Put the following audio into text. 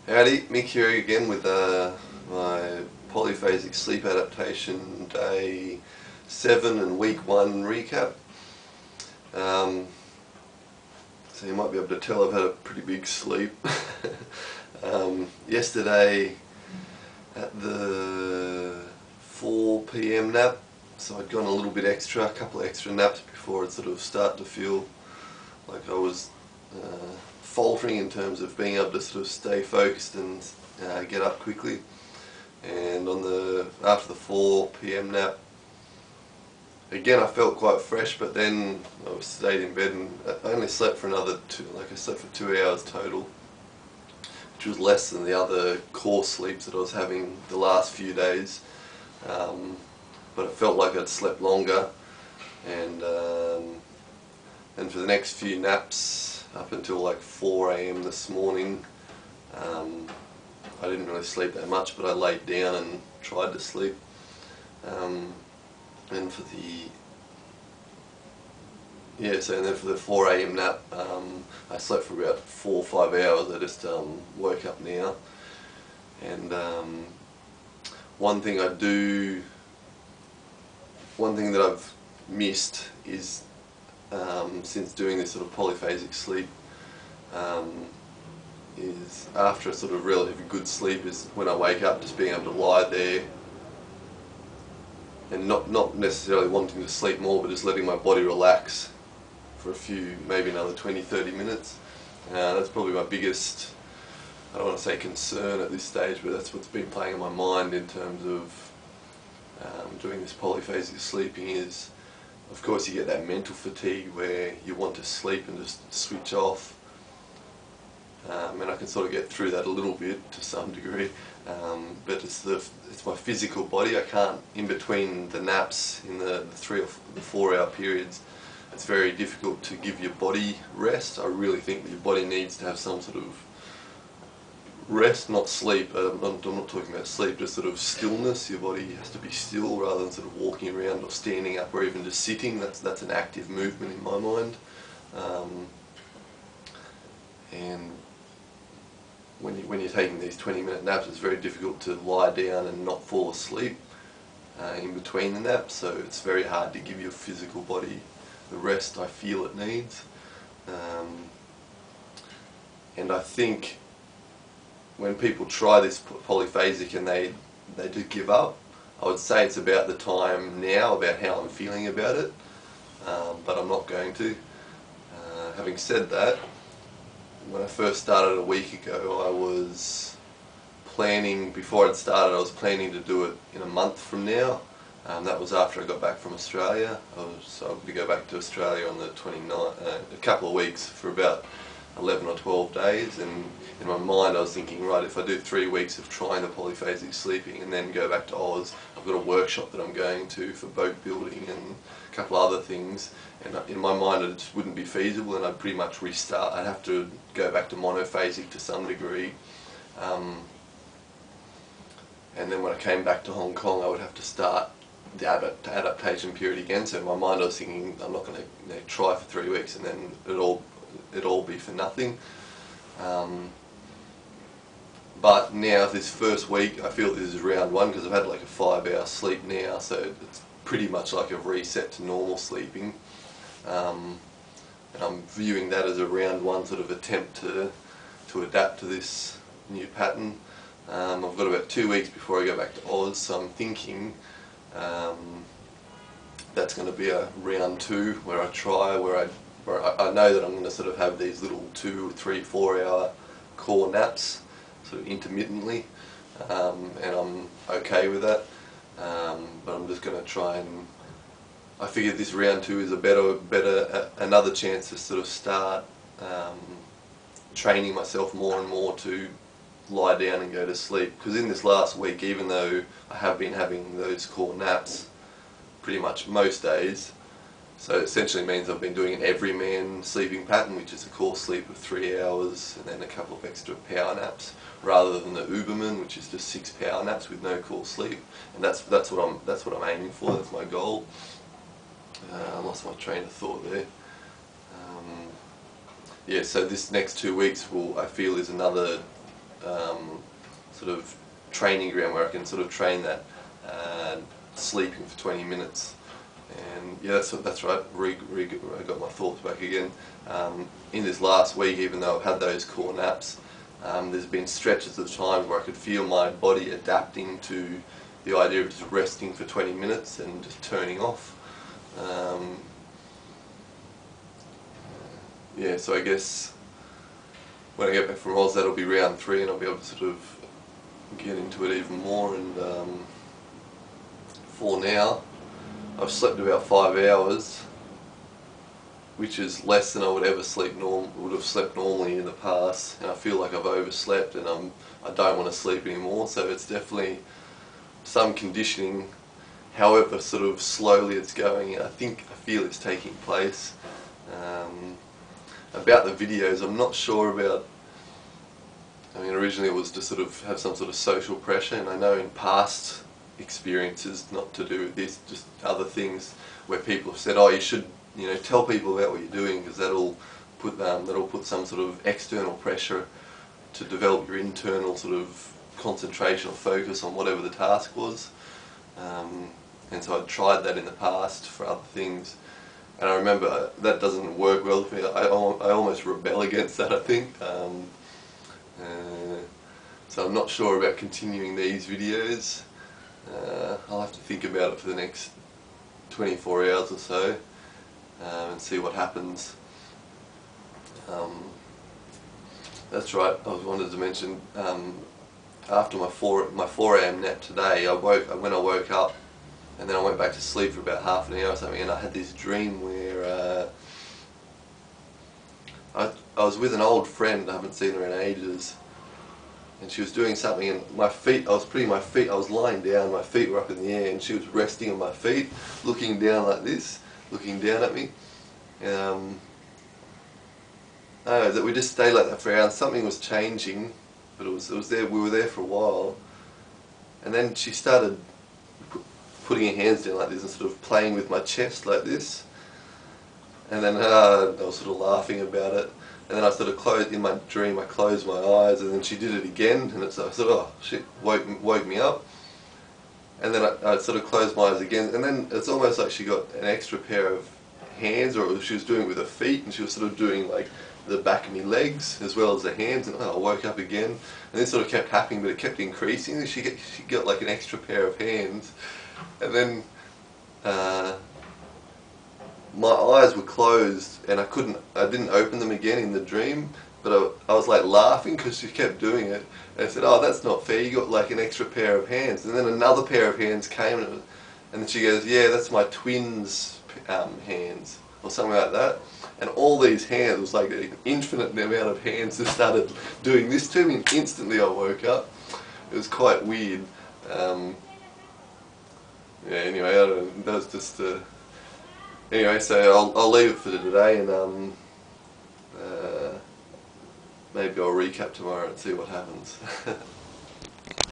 Howdy, Mick here again with my Polyphasic sleep adaptation day 7 and week 1 recap. So you might be able to tell I've had a pretty big sleep. Yesterday at the 4 p.m. nap, so I'd gone a little bit extra, a couple of extra naps before it sort of started to feel like I was faltering in terms of being able to sort of stay focused and get up quickly. And after the 4 p.m. nap, again I felt quite fresh, but then I stayed in bed and I only slept for another I slept for 2 hours total, which was less than the other core sleeps that I was having the last few days. But it felt like I'd slept longer, and for the next few naps up until like 4 a.m. this morning, I didn't really sleep that much, but I laid down and tried to sleep. And for the 4 a.m. nap, I slept for about 4 or 5 hours. I just woke up now, and one thing that I've missed is, since doing this sort of polyphasic sleep, is after a sort of relatively good sleep, is when I wake up just being able to lie there and not necessarily wanting to sleep more, but just letting my body relax for a few, maybe another 20-30 minutes. That's probably my biggest, I don't want to say concern at this stage, but that's what's been playing in my mind in terms of doing this polyphasic sleeping is, of course, you get that mental fatigue where you want to sleep and just switch off, and I can sort of get through that a little bit to some degree, but it's my physical body. I can't, in between the naps in the 3 or 4 hour periods, it's very difficult to give your body rest. I really think that your body needs to have some sort of rest, not sleep. I'm not talking about sleep, just sort of stillness. Your body has to be still rather than sort of walking around or standing up or even just sitting. That's an active movement in my mind. And when you're taking these 20-minute naps, it's very difficult to lie down and not fall asleep in between the naps. So it's very hard to give your physical body the rest I feel it needs. And I think when people try this polyphasic and they do give up, I would say it's about the time now, about how I'm feeling about it, but I'm not going to. Having said that, when I first started a week ago, I was planning, before I'd started, I was planning to do it in a month from now. That was after I got back from Australia. I was going to go back to Australia on the 29th, a couple of weeks for about 11 or 12 days, and in my mind I was thinking, right, if I do 3 weeks of trying the polyphasic sleeping and then go back to Oz, I've got a workshop that I'm going to for boat building and a couple other things, and in my mind it just wouldn't be feasible, and I'd pretty much restart. I'd have to go back to monophasic to some degree, and then when I came back to Hong Kong I would have to start the adaptation period again. So in my mind I was thinking, I'm not going to try for 3 weeks and then it'd all be for nothing. But now this first week I feel this is round 1 because I've had like a 5-hour sleep now, so it's pretty much like a reset to normal sleeping, and I'm viewing that as a round 1 sort of attempt to adapt to this new pattern. I've got about 2 weeks before I go back to Oz, so I'm thinking that's going to be a round 2 where I try, where I know that I'm going to sort of have these little 2, 3, 4 hour core naps sort of intermittently, and I'm okay with that, but I'm just going to try, and I figured this round 2 is another chance to sort of start training myself more and more to lie down and go to sleep, because in this last week, even though I have been having those core naps pretty much most days, so it essentially means I've been doing an everyman sleeping pattern, which is a core sleep of 3 hours and then a couple of extra power naps, rather than the Uberman, which is just 6 power naps with no core sleep. And that's what I'm aiming for. That's my goal. I lost my train of thought there. Yeah, so this next 2 weeks I feel is another sort of training ground where I can sort of train that sleeping for 20 minutes. And yeah, that's right. I got my thoughts back again. In this last week, even though I've had those core naps, there's been stretches of time where I could feel my body adapting to the idea of just resting for 20 minutes and just turning off. Yeah, so I guess when I get back from Oz, that'll be round 3, and I'll be able to sort of get into it even more. And for now, I've slept about 5 hours, which is less than I would ever would have slept normally in the past, and I feel like I've overslept, and I don't want to sleep anymore. So it's definitely some conditioning, however sort of slowly it's going. I feel it's taking place. About the videos, I'm not sure about. I mean, originally it was to sort of have some sort of social pressure, and I know in past experiences, not to do with this, just other things where people have said, oh, you should, you know, tell people about what you're doing, because that'll put some sort of external pressure to develop your internal sort of concentration or focus on whatever the task was. And so I tried that in the past for other things, and I remember that doesn't work well for me. I almost rebel against that, I think. So I'm not sure about continuing these videos. I'll have to think about it for the next 24 hours or so, and see what happens. That's right, I wanted to mention, after my 4 AM nap today, when I woke up, and then I went back to sleep for about half an hour or something, and I had this dream where I was with an old friend. I haven't seen her in ages, and she was doing something, and I was lying down, my feet were up in the air, and she was resting on my feet, looking down like this, looking down at me. That we just stayed like that for hours. Something was changing, but it was there. We were there for a while, and then she started putting her hands down like this and sort of playing with my chest like this, and then I was sort of laughing about it. And then I sort of in my dream, I closed my eyes, and then she did it again, and I sort of, oh shit, woke me up. And then I sort of closed my eyes again, and then it's almost like she got an extra pair of hands, or she was doing it with her feet, and she was sort of doing like the back of my legs as well as the hands, and I woke up again, and this sort of kept happening, but it kept increasing, and she got like an extra pair of hands, and then my eyes were closed, and I didn't open them again in the dream, but I was like laughing because she kept doing it, and I said, oh, that's not fair, you got like an extra pair of hands. And then another pair of hands came, and then she goes, yeah, that's my twins' hands, or something like that. And all these hands, it was like an infinite amount of hands that started doing this to me, and instantly I woke up. It was quite weird. Yeah, anyway, I don't know, that was just anyway, so I'll leave it for today, and maybe I'll recap tomorrow and see what happens.